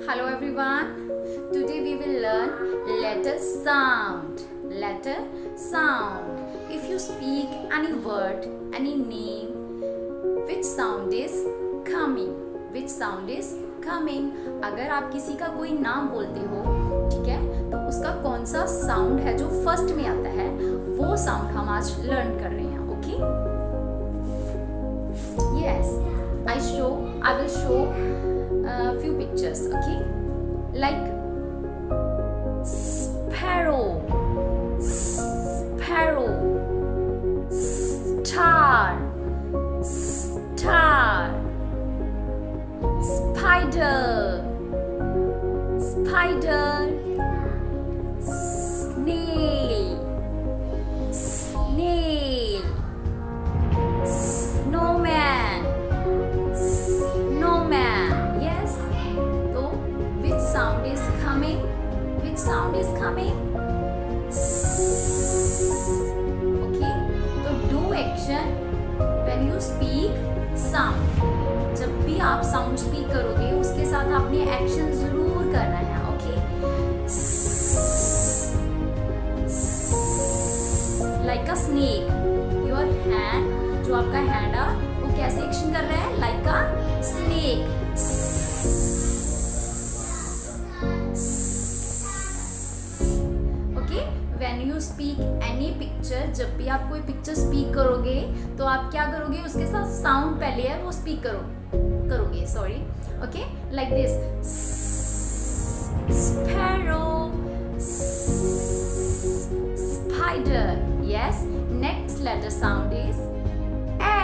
Hello everyone. Today we will learn letter sound. Letter sound. If you speak any word, any name, which sound is coming? Which sound is coming? अगर आप किसी का कोई नाम बोलते हो, ठीक है, तो उसका कौन सा साउंड है जो फर्स्ट में आता है, वो साउंड हम आज लर्न कर रहे हैं. Okay? Yes. I will show few pictures. Okay, like sparrow, sparrow, star, star, spider, spider, snail, snail, snowman, snowman. Yes, so which sound is coming? Which sound is coming? Okay, so do action when you speak sound. जब भी आप sound speak करोगे उसके साथ आपने action जरूर करना है. Okay, like a snake. Your hand, जो आपका हैंड है वो कैसे एक्शन कर रहा है? Like a snake. Okay, when you speak any picture, जब भी आप कोई पिक्चर स्पीक करोगे तो आप क्या करोगे? उसके साथ साउंड पहले है वो स्पीक करोगे. Sorry. Okay, like this. Sparrow, spider. Yes, next letter sound is a.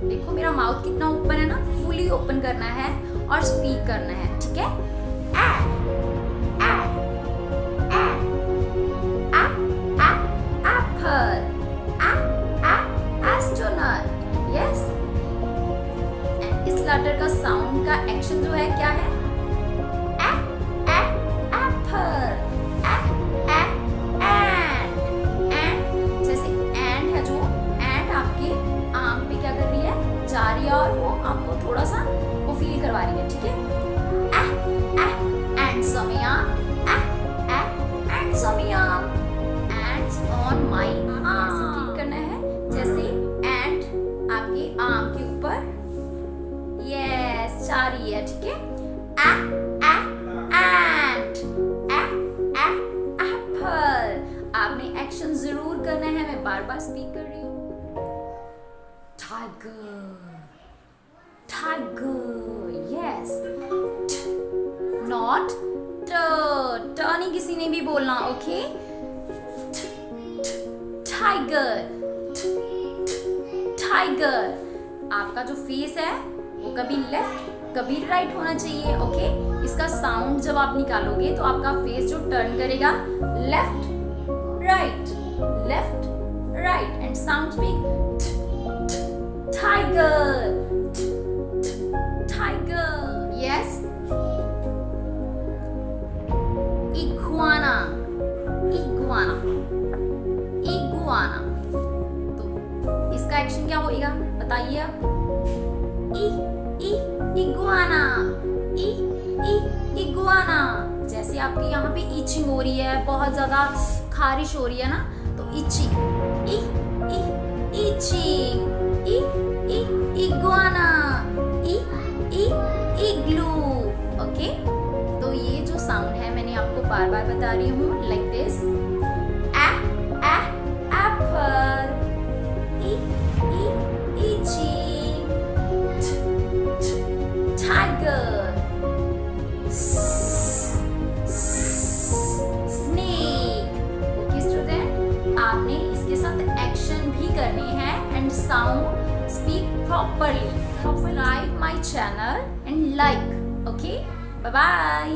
देखो मेरा माउथ कितना ओपन है ना, फुली ओपन करना है और स्पीक करना है. ठीक है? apple, astronaut. Yes, इस लेटर का साउंड का एक्शन जो है क्या है? apple. जैसे एंड है, जो एंड आपके आम पे क्या कर रही है? जा रही है और वो आपको थोड़ा सा वो फील करवा रही है. ठीक है? एंड सोमिया, एंड सोमिया, एंड्स ऑन माय आर्म. ठीक करना है जैसे एंड आपके आर्म के ऊपर यस जा रही है. ठीक है? एप्पल. आपने एक्शन जरूर करना है. मैं बार बार स्पीक कर रही हूँ. Tiger, tiger. यस, नॉट ट नहीं किसी ने भी बोलना. ओके? Tiger, tiger. आपका जो फेस है वो कभी लेफ्ट कभी राइट होना चाहिए. ओके? इसका साउंड जब आप निकालोगे तो आपका फेस जो टर्न करेगा left right, left right. And sound speak tiger, tiger. Yes. Iguana, iguana, iguana. तो इसका एक्शन क्या होगा बताइए आप? Iguana, iguana. जैसे आपके यहाँ पे ईचिंग हो रही है, बहुत ज्यादा खारिश हो रही है ना, तो ईचिंग, ईचिंग, इग्वाना, इग्लू. ओके, तो ये जो साउंड है मैंने आपको बार बार बता रही हूँ. Like this. Apple, itching, tiger, snake. Okay student, आपने इसके साथ एक्शन भी करने हैं and sound speak properly. Subscribe my channel and like. Okay, bye bye.